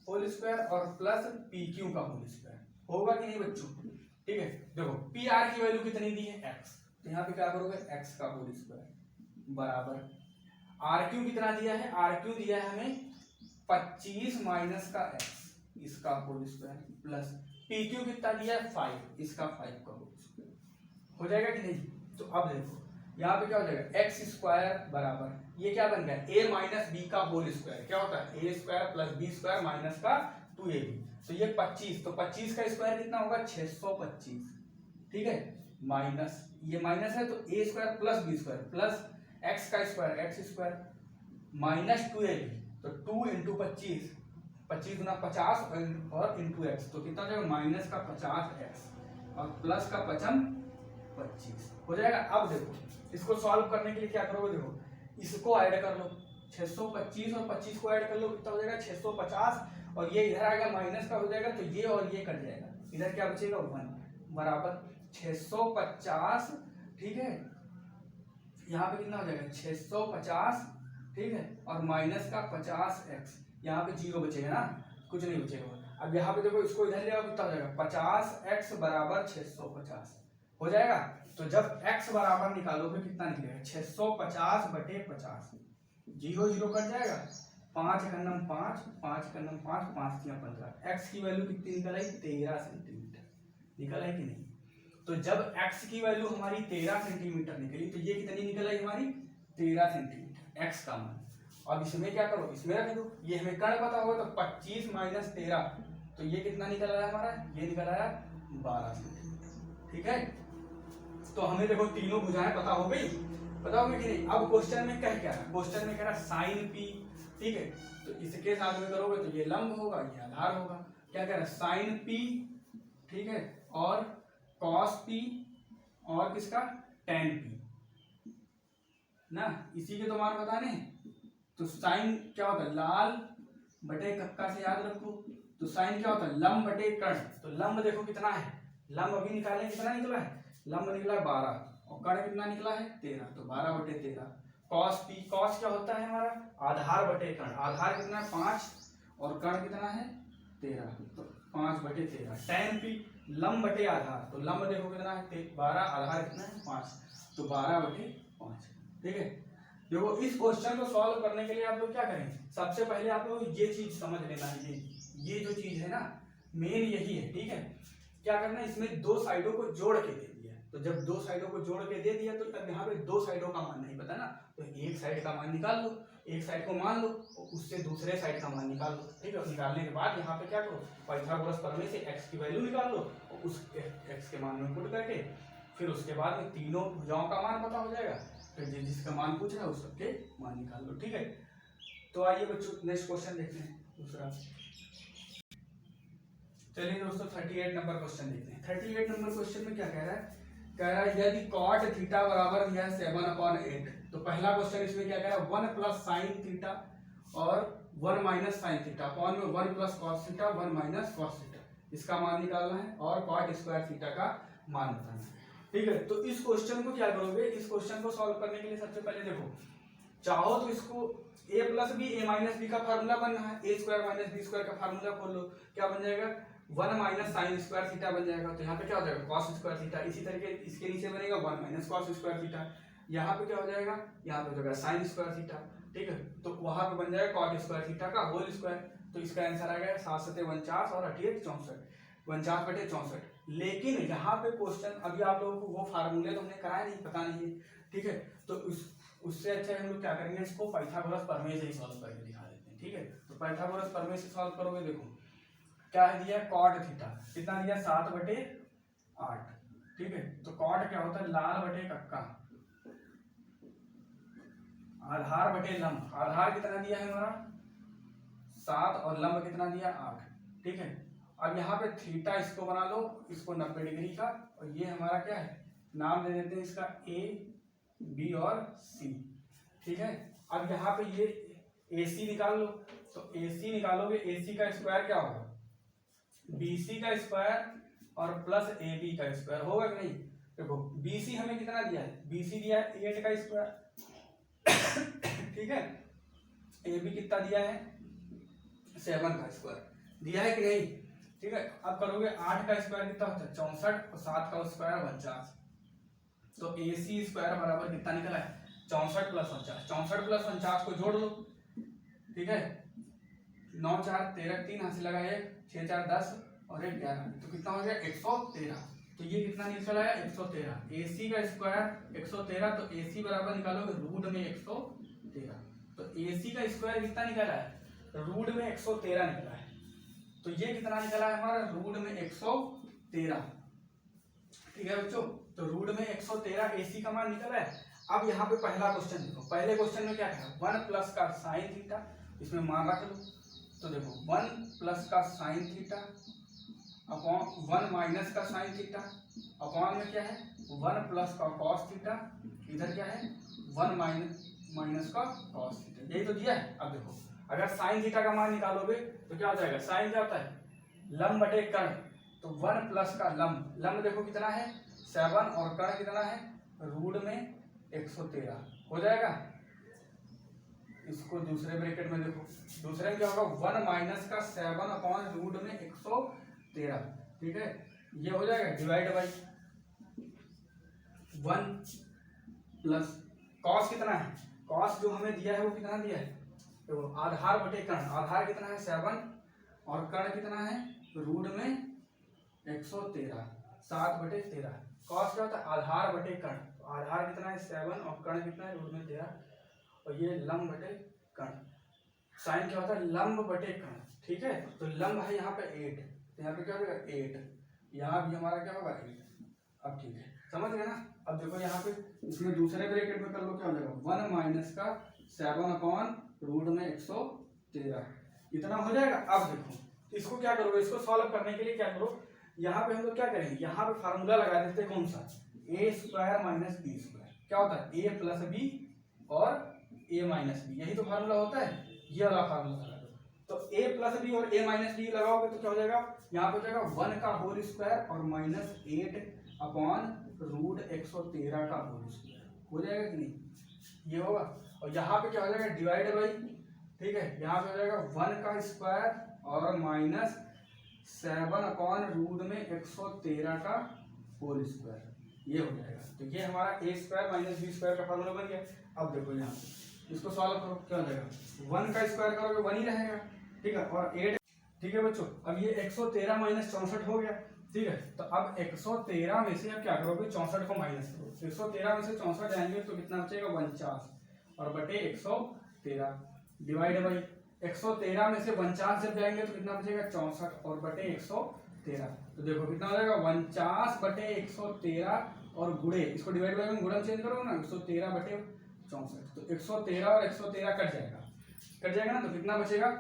होल स्क्वायर और प्लस PQ का होल स्क्वायर। होगा कि नहीं बच्चों। ठीक है, देखो PR की वैल्यू कितनी दी है X, तो यहाँ पे क्या करोगे X का होल स्क्वायर बराबर RQ कितना दिया है, RQ दिया है हमें 25 माइनस का X इसका होल स्क्वायर प्लस PQ कितना दिया है 5 इसका 5 का होल स्क्वायर। हो जाएगा कि नहीं। तो अब देखो यहाँ पे क्या हो जाएगा एक्स स्क्वायर बराबर ये क्या बन गया ए माइनस बी का होल स्क्वायर, क्या होता है A square plus B square minus का 2ab, तो ये 25, तो 25 का स्क्वायर कितना होगा 625, ठीक है, माइनस ये माइनस है तो A square plus B square plus X का square X square minus 2ab, तो 2 इंटू 25, 25 गुना 50 और इंटू एक्स, तो कितना हो जाएगा माइनस का 50x और प्लस का 25 हो जाएगा। अब देखो इसको सॉल्व करने के लिए क्या करोगे, देखो इसको ऐड कर लो 625 और 25 को ऐड कर लो, कितना हो जाएगा 650 और ये इधर आएगा माइनस का हो जाएगा, तो ये और ये कट जाएगा, इधर क्या बचेगा 1 बराबर 650, ठीक है, यहाँ पे कितना हो जाएगा 650, ठीक है, और माइनस का 50x, यहाँ पे 0 बचेगा ना, कुछ नहीं बचेगा। अब यहाँ पे देखो इसको इधर ले आओ, कितना हो जाएगा 50x बराबर 650 हो जाएगा। तो जब x बराबर निकालोगे कितना निकलेगा 650 बटे 50, 0 0 कट जाएगा, 5 एकम 5, 5 एकम 5, 5 तिया 15, x की वैल्यू कितनी निकल आई 13 सेंटीमीटर निकल आई कि नहीं। तो जब x की वैल्यू हमारी 13 सेंटीमीटर निकली तो ये कितनी निकल आई हमारी 13 सेंटीमीटर x का मान। अब इसमें क्या करो, इसमें रख दो, ये हमें कर्ण पता होगा तो 25 माइनस 13, तो ये कितना निकल आया हमारा, ये निकल आया 12 सेंटीमीटर, ठीक है। तो हमें देखो तीनों भुजाएं पता हो गई, पता होगी कि नहीं। अब क्वेश्चन में क्या है, क्वेश्चन में कह रहा है साइन पी, ठीक है, तो इसके साथ में करोगे तो ये लंब होगा ये आधार होगा, क्या कह रहा है साइन पी, ठीक है, और कॉस पी और किसका टेन पी ना, इसी के तो मान बताने। तो साइन क्या होता है लाल बटे कक्का से याद रखो, तो साइन क्या होता है लंब बटे कर्ण, तो लंब देखो कितना है, लंब अभी निकालें कितना निकला है, लंब निकला 12 और कर्ण कितना निकला है 13, तो 12 बटे 13। कॉस पी, कॉस क्या होता है हमारा आधार बटे कर्ण, आधार कितना है 5 और कर्ण कितना है 13, तो 5 बटे 13। टेन पी लंब बटे आधार, तो लंब देखो कितना है 12, आधार कितना है 5, तो 12 बटे 5, ठीक है। देखो इस क्वेश्चन को सॉल्व करने के लिए आप लोग क्या करें, सबसे पहले आप लोग ये चीज समझ लेना है, ये जो चीज है ना मेन यही है, ठीक है। क्या करना है, इसमें दो साइडों को जोड़ के दे दिया, तो जब दो साइडों को जोड़ के दे दिया तो तब यहाँ पे दो साइडों का मान नहीं पता ना, तो एक साइड का मान निकाल लो, एक साइड को मान लो और उससे दूसरे साइड का मान निकाल लो, ठीक है। निकालने के बाद यहाँ पे क्या करो, पाइथागोरस प्रमेय से x की वैल्यू निकाल लो और उस x के मान में पुट करके फिर उसके बाद में तीनों भुजाओं का मान पता हो जाएगा, फिर जिसका मान पूछ रहा है उस सबके मान निकाल लो, ठीक है। तो आइए बच्चों नेक्स्ट क्वेश्चन देखते हैं दूसरा। चलिए दोस्तों 38 नंबर क्वेश्चन देखते हैं। 38 नंबर क्वेश्चन में क्या कह रहा है यदि cot थीटा बराबर दिया है 7/8, तो पहला क्वेश्चन इसमें क्या कह रहा है 1 प्लस साइन थीटा और 1 माइनस साइन थीटा अपॉन में 1 plus cos theta 1 minus cos theta, इसका मान निकालना है और cot स्क्वायर थीटा का मान बताना है, ठीक है। तो इस क्वेश्चन को क्या करोगे, इस क्वेश्चन को सॉल्व करने के लिए सबसे पहले देखो चाहो तो इसको a plus B A minus B का फार्मूला बनना है, A square minus B square का फार्मूला खोल लो, क्या बन जाएगा 1 माइनस साइन स्क्वायर थीटा बन जाएगा, तो यहाँ पे क्या हो जाएगा कॉस स्क्वायर थीटा, इसी तरीके इसके नीचे बनेगा 1 माइनस कॉस स्क्वायर थीटा, यहाँ पे क्या हो जाएगा, यहाँ पे हो जाएगा साइन स्क्वायर थीटा, ठीक है। तो वहां पे बन जाएगा कॉट स्क्वायर थीटा का होल स्क्वायर, तो इसका आंसर आ गया 7 × 49 और 8 × 64, 49 बटे 64। लेकिन यहाँ पे क्वेश्चन अभी आप लोगों को वो फार्मूले तो हमने कराया नहीं, पता नहीं है, ठीक है। तो उससे अच्छा हम लोग क्या करेंगे, इसको पाइथागोरस प्रमेय से ही सॉल्व करके दिखा देते हैं, ठीक है। तो पाइथागोरस प्रमेय से सॉल्व करोगे, देखो क्या है दिया कॉट थीटा कितना दिया 7/8, ठीक है। तो कॉट क्या होता है लाल बटे कक्का, आधार बटे लंब, आधार कितना दिया है हमारा 7 और लंब कितना दिया 8, ठीक है। अब यहाँ पे थीटा इसको बना लो, इसको 90 डिग्री का, और ये हमारा क्या है नाम दे देते हैं इसका ए बी और सी, ठीक है। अब यहाँ पे ये ए सी निकाल लो, तो ए सी निकालोगे ए सी का स्क्वायर क्या होगा बी सी का स्क्वायर और प्लस ए बी का स्क्वायर होगा कि नहीं। देखो बी सी हमें कितना दिया है, बी सी दिया है 8 का स्क्वायर, ठीक है। ए बी कितना दिया है 7 का स्क्वायर दिया है कि नहीं, ठीक है। अब करोगे 8 का स्क्वायर कितना होता है 64 और 7 का स्क्वायर 49, तो ए सी स्क्वायर बराबर कितना निकला है 64 + 49, 64 + 49 को जोड़ लो, ठीक है। 9 4 13 3 हाथ से लगा 1 6 4 10 और 1 11, तो कितना हो गया 113, तो ये कितना निकल आया 113। AC का स्क्वायर 113, तो AC बराबर निकालोगे रूट में 113, तो AC का स्क्वायर कितना निकला है रूट में 113 निकला है। तो ये कितना निकला है हमारा रूट में 113। ठीक है बच्चों, तो रूट में 113 AC का मान निकला है। अब यहाँ पे पहला क्वेश्चन देखो, पहले क्वेश्चन में क्या है 1 प्लस का साइन थीटा, इसमें मान रख लो। तो देखो 1 प्लस का साइन थीटा अपॉन 1 माइनस का साइन थीटा अपॉन में क्या है 1 प्लस का कॉस थीटा, इधर क्या है 1 माइनस का कॉस थीटा, यही तो दिया है। अब देखो अगर साइन थीटा का मान निकालोगे तो क्या हो जाएगा, साइन क्या होता है लंब बटे कर्ण, तो 1 प्लस का लंब देखो कितना है 7 और कर्ण कितना है रूट में 113 हो जाएगा। इसको दूसरे ब्रैकेट में देखो, दूसरे में क्या होगा 1 माइनस का 7 अपॉन रूट में 113, ठीक है, ये हो जाएगा डिवाइड बाई 1 प्लस कॉस कितना है, कॉस जो हमें दिया है वो कितना दिया है, तो आधार बटे कर्ण, आधार कितना है 7 और कर्ण कितना है रूट में 113, 7/13। कॉस क्या होता है आधार बटे कर्ण, आधार कितना है 7 और कर्ण कितना है रूट में 13, और ये लंब बटे कर्ण। साइन क्या होता है लंब बटे कर्ण, ठीक है, तो लंब है यहाँ पे 8, तो यहाँ पे क्या होगा 8, यहाँ भी हमारा क्या होगा 8। अब ठीक है, समझ गए ना। अब देखो यहाँ पे इसमें दूसरे ब्रैकेट में कर लो, क्या हो जाएगा 1 माइनस का 7 अपॉन रूट में 113, इतना हो जाएगा। अब देखो इसको क्या करोगे, इसको सॉल्व करने के लिए क्या करो, यहाँ पे हम लोग क्या करेंगे, यहाँ पे फार्मूला लगा देते हैं, कौन सा a square minus B square, क्या होता है a प्लस बी और a माइनस बी, यही तो फार्मूला होता है, ये वाला फार्मूला लगा दो। तो a प्लस बी और a माइनस बी लगाओगे तो क्या हो जाएगा, यहाँ पे हो जाएगा 1 का होल स्क्वायर और माइनस 8 अपॉन रूट 113 का होल स्क्वायर, हो जाएगा कि नहीं, ये होगा। और यहाँ पे क्या हो जाएगा डिवाइड बाई, ठीक है, यहाँ पे हो जाएगा 1 का स्क्वायर और माइनस 7 अपॉन रूट में 113 का होल स्क्वायर, ये हो जाएगा। तो ये हमारा a square minus B square का फार्मूला बन गया। अब देखो यहाँ पे इसको सॉल्व करो, क्या हो जाएगा 1 का स्क्वायर करोगे 1 ही रहेगा, ठीक है, और 8, ठीक है बच्चों। अब ये 113 माइनस 64 हो गया, ठीक है, तो अब 113 में से अब क्या करोगे 64 को माइनस करो, 113 में से 64 जाएंगे तो कितना बचेगा 49 और बटे 113 डिवाइड बाई 113 में से 49 जब जाएंगे तो कितना बचेगा 64 और बटे 113, तो देखो कितना हो जाएगा 49 बटे 113 और गुणे, इसको डिवाइड बाई में गुणन चेंज करोगे ना 113 बटे 64, तो 113 और 113 कट जाएगा ना, तो कितना बचेगा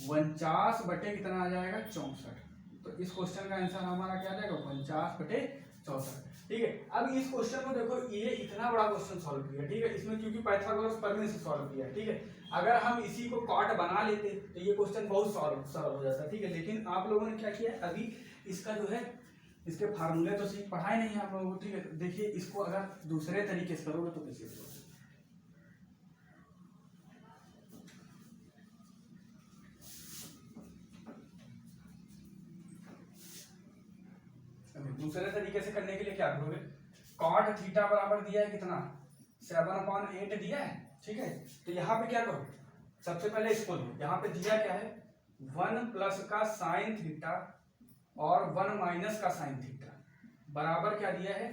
49 बटे कितना आ जाएगा 64। तो इस क्वेश्चन का आंसर हमारा क्या आ जाएगा 49 बटे 64, ठीक है। अब इस क्वेश्चन को देखो, ये इतना बड़ा क्वेश्चन सॉल्व किया, ठीक है, इसमें क्योंकि पाइथागोरस प्रमेय से सॉल्व किया है, ठीक है। अगर हम इसी को कॉट बना लेते तो ये क्वेश्चन बहुत सॉल्व हो जाता, ठीक है, लेकिन आप लोगों ने क्या किया अभी इसका जो है इसके फार्मूले तो सीख पढ़ाए नहीं है आप लोगों को, ठीक है। देखिए इसको अगर दूसरे तरीके से करोगे तो कैसे करोगे, दूसरे तरीके से करने के लिए क्या करोगे, कॉट थीटा बराबर दिया है कितना 7/8 दिया है, ठीक है, तो यहाँ पे क्या करो, सबसे पहले इसको लो, यहाँ पे दिया क्या है 1 प्लस का साइन थीटा और 1 माइनस का साइन थीटा बराबर क्या दिया है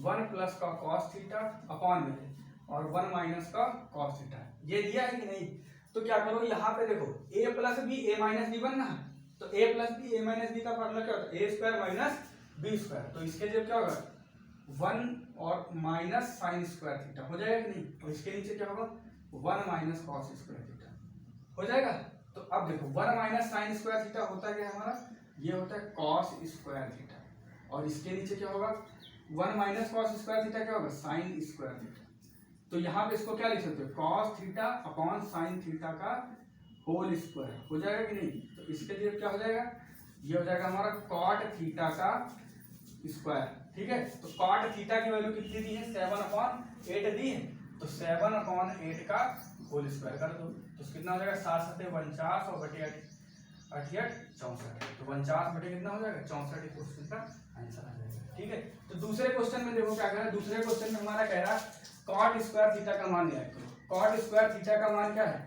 1 प्लस का कॉस थीटा अपॉन में और 1 माइनस का कॉस थीटा, ये दिया है कि नहीं। तो क्या करो यहाँ पे देखो a plus B a minus B बनना है, तो a plus B a minus B का फॉर्मूला क्या होता है a square minus B square, तो इसके जब क्या होगा 1 और माइनस साइन स्क्वायर थीटा हो जाएगा कि नहीं, तो इसके नीचे क्या होगा 1 माइनस कॉस स्क्वायर थीटा हो जाएगा। तो अब देखो 1 माइनस साइन स्क्वायर थीटा होता है हमारा, ये होता है कॉस स्क्वायर थीटा, और इसके नीचे क्या होगा 1 माइनस कॉस स्क्वायर थीटा क्या होगा साइन स्क्वायर थीटा। तो यहाँ पे इसको क्या लिख सकते हो cos theta upon sine theta का होल स्क्वायर हो जाएगा कि नहीं। तो इसके लिए क्या हो जाएगा, ये हो जाएगा हमारा कॉट थीटा का स्क्वायर, ठीक है। तो कॉट थीटा की वैल्यू कितनी दी है 7/8 दी है, तो 7/8 का होल स्क्वायर कर दो, तो कितना हो जाएगा 7 × 7 = 49 और बटे 8 64, तो 49 बटे कितना हो जाएगा 64, इस क्वेश्चन का आंसर आ जाएगा, ठीक है। तो दूसरे क्वेश्चन में देखो क्या कह रहा है, दूसरे क्वेश्चन में हमारा कह रहा है कॉट स्क्वायर थीटा का मान ज्ञात करो। कॉट स्क्वायर थीटा का मान क्या है,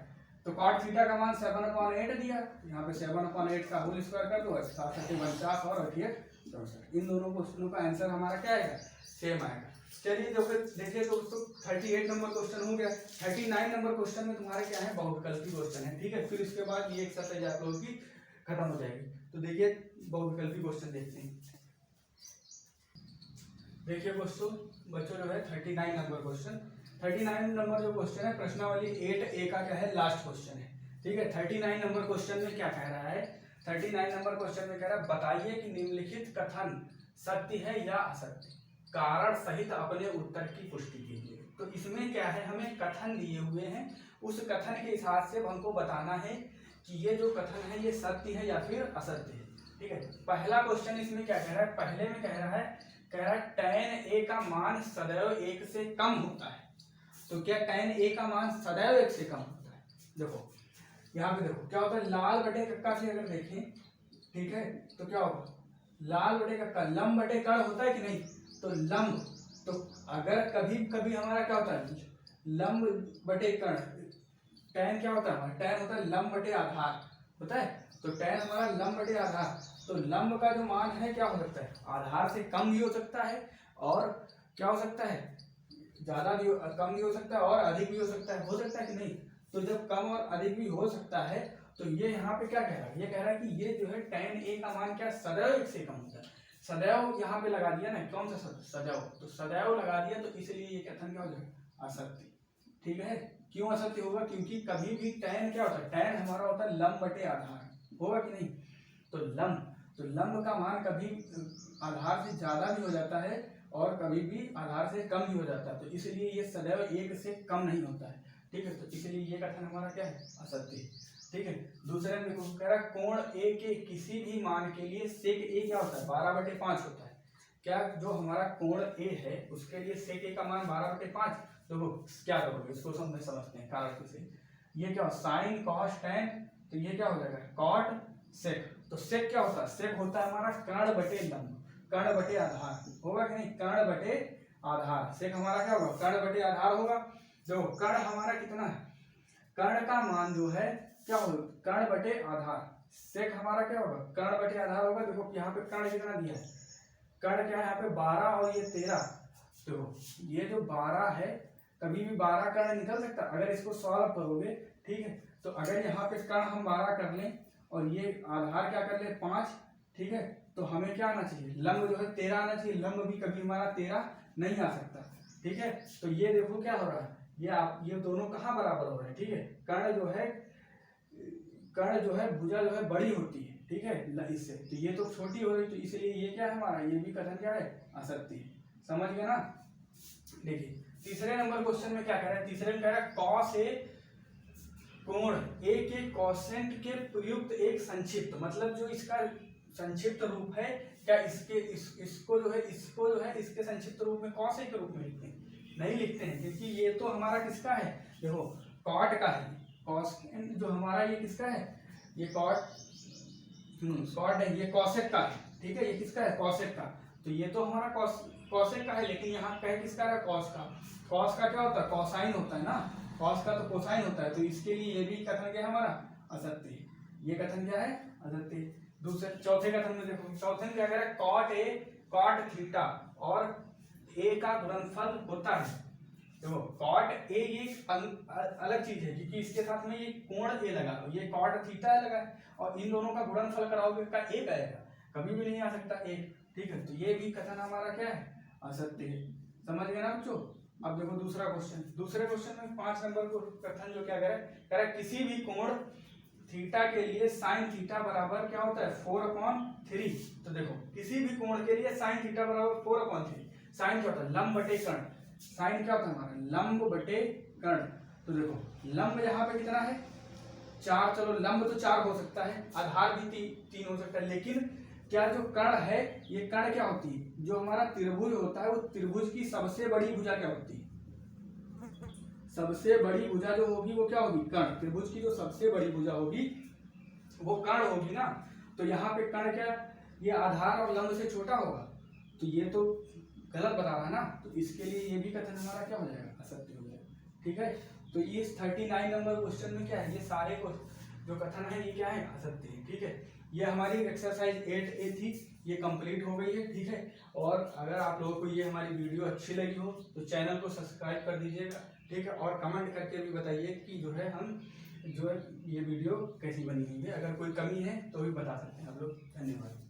तो कॉट थीटा का मान 7/8 दिया, यहाँ पे 7/8 का होल स्क्वायर कर दो, 7 × 7 = 49 और 8 64। इन दोनों क्वेश्चनों का आंसर हमारा क्या आएगा, सेम आएगा। चलिए देखिए दोस्तों 38 नंबर क्वेश्चन हो गया। 39 नंबर क्वेश्चन में तुम्हारे क्या है, बहुविकल्पी क्वेश्चन है, ठीक है। फिर इसके बाद ये एक्सरसाइज आप लोगों की खत्म हो जाएगी। तो देखिए बहुविकल्पी क्वेश्चन देखते हैं। देखिए दोस्तों बच्चों जो है 39 नंबर क्वेश्चन, 39 नंबर जो क्वेश्चन है प्रश्नावली 8A का क्या है, लास्ट क्वेश्चन है, ठीक है। 39 नंबर क्वेश्चन में क्या कह रहा है, 39 नंबर क्वेश्चन में कह रहा है बताइए कि निम्नलिखित कथन सत्य है या असत्य, कारण सहित अपने उत्तर की पुष्टि कीजिए। तो इसमें क्या है, हमें कथन दिए हुए हैं, उस कथन के हिसाब से हमको बताना है कि ये जो कथन है ये सत्य है या फिर असत्य है, ठीक है। पहला क्वेश्चन इसमें क्या कह रहा है, पहले में कह रहा है tan a का मान सदैव 1 से कम होता है। तो क्या tan a का मान सदैव 1 से कम होता है? देखो यहाँ पे देखो क्या होता है, लाल बटे कक्का से अगर देखें, ठीक है, तो क्या होगा, लाल बटे कक्का लंब बटे कण होता है कि नहीं, तो लंब, तो अगर कभी कभी हमारा क्या होता है, लंब बटे कण, tan क्या होता है हमारा, tan होता है लंब बटे आधार होता है, तो tan हमारा लंब बटे आधार, तो लंब का जो मान है क्या हो सकता है, आधार से कम भी हो सकता है, और क्या हो सकता है, ज्यादा भी कम भी हो सकता है, और अधिक भी हो सकता है कि नहीं। तो जब कम और अधिक भी हो सकता है, तो ये यहाँ पे क्या कह रहा है, ये कह रहा है कि ये जो है tan a का मान क्या सदैव 1 से कम होता है। सदैव यहाँ पे लगा दिया ना, कौन सा सदैव, तो सदैव लगा दिया, तो इसलिए ये कथन क्या हो जाएगा, असत्य, ठीक है। क्यों असत्य होगा, क्योंकि कभी भी tan क्या होता है, tan हमारा होता है लंब बटे आधार, होगा कि नहीं। तो लंब का मान कभी आधार से ज्यादा भी हो जाता है और कभी भी आधार से कम भी हो जाता है, तो इसलिए ये सदैव 1 से कम नहीं होता है, ठीक है। तो इसलिए ये कथन हमारा क्या है, असत्य है, ठीक है। दूसरे में देखो कह रहा है कोण ए के किसी भी मान के लिए सेक ए क्या होता है, 12/5 होता है। क्या जो हमारा कोण ए है उसके लिए सेक ए का मान 12/5, देखो क्या करोगे इसको समझते हैं कारक से। ये क्या हो, साइन कॉस टैन, तो ये क्या हो जाएगा, कॉट सेक। तो सेक क्या होता है, सेक होता है हमारा कर्ण बटे लंब, कर्ण बटे आधार, होगा कि नहीं, कर्ण बटे आधार। सेक हमारा क्या होगा, कर्ण बटे आधार होगा। देखो कर्ण हमारा कितना है, कर्ण का मान जो है क्या होगा, कर्ण बटे आधार, सेक हमारा क्या होगा, कर्ण बटे आधार होगा। देखो यहाँ पे कर्ण कितना दिया है, कर्ण क्या है यहाँ पे 12 और ये 13, तो ये जो 12 है कभी भी 12 कर्ण निकल सकता है अगर इसको सॉल्व करोगे, ठीक है। तो अगर यहाँ पे कर्ण हम 12 कर लें और ये आधार क्या कर ले 5, ठीक है, तो हमें क्या आना चाहिए, लंब जो है 13 आना चाहिए, लंब भी कभी हमारा 13 नहीं आ सकता, ठीक है। तो ये देखो क्या हो रहा है, ये दोनों कहाँ बराबर हो रहे हैं, ठीक है। कर्ण जो है भुजा जो है बड़ी होती है, ठीक है, इससे, तो ये तो छोटी हो रही, तो इसलिए ये क्या है हमारा, ये भी कथन क्या है, असत्य है, समझ गए ना। देखिए तीसरे नंबर क्वेश्चन में क्या कह रहा है, तीसरे में कह रहा है कॉस ए कोण ए के कोसेंट के प्रयुक्त एक संक्षिप्त, मतलब जो इसका संक्षिप्त रूप है, क्या इसको जो है इसके संक्षिप्त रूप में कॉस ए के रूप में लिखते हैं, नहीं लिखते हैं, क्योंकि ये तो हमारा किसका है, देखो कॉट का है, कोसेंट जो हमारा ये किसका है, ये कॉट नहीं, ये कॉसेक का है, ठीक है, ये किसका है, कॉसेक का। तो ये तो हमारा कॉसेक का है, लेकिन यहाँ कहे किसका है, कॉस का। कॉस का क्या होता है, कॉसाइन होता है ना, कॉस का तो कोसाइन होता है, तो इसके लिए ये भी कथन क्या है हमारा, असत्य है, ये कथन क्या है, असत्य। दूसरे चौथे कथन में देखो, चौथे में क्या कह रहा है, कॉट ए कॉट थीटा और ए का गुणनफल होता है। देखो कॉट ए ये अलग चीज है, क्योंकि इसके साथ में ये कोण ए लगा, ये कॉट थीटा लगा है, और इन दोनों का गुणनफल कराओगे का एक आएगा, कभी भी नहीं आ सकता एक, ठीक है। तो ये भी कथन हमारा क्या है, असत्य है, समझ गए ना बच्चों। अब देखो दूसरा क्वेश्चन, दूसरे क्वेश्चन में 5 नंबर को कथन जो क्या कह रहा है, किसी भी कोण थीटा के लिए साइन थीटा बराबर क्या होता है, 4/3। तो देखो किसी भी कोण के लिए साइन थीटा बराबर 4/3, साइन क्या होता है, लंब बटे कर्ण, साइन क्या होता है हमारा, लंब बटे कर्ण। तो देखो लंब यहाँ पे कितना है, 4, चलो लंब तो 4 हो सकता है, आधार भी 3 हो सकता है, लेकिन क्या जो कर्ण है, ये कर्ण क्या होती है, जो हमारा त्रिभुज होता है, वो त्रिभुज की सबसे बड़ी भुजा क्या होती है, सबसे बड़ी भुजा जो होगी वो क्या होगी, कर्ण। त्रिभुज की जो सबसे बड़ी भुजा होगी वो कर्ण होगी ना। तो यहाँ पे कर्ण क्या, ये आधार और लंब से छोटा होगा, तो ये तो गलत बता रहा है ना, तो इसके लिए ये भी कथन हमारा क्या हो जाएगा, असत्य हो जाएगा, ठीक है। तो ये 39 नंबर क्वेश्चन में क्या है, ये सारे जो कथन है ये क्या है, असत्य है, ठीक है। ये हमारी एक्सरसाइज 8A थी, ये कंप्लीट हो गई है, ठीक है। और अगर आप लोगों को ये हमारी वीडियो अच्छी लगी हो तो चैनल को सब्सक्राइब कर दीजिएगा, ठीक है। और कमेंट करके भी बताइए कि जो है हम जो है ये वीडियो कैसी बनी हुई है, अगर कोई कमी है तो भी बता सकते हैं आप लोग। धन्यवाद।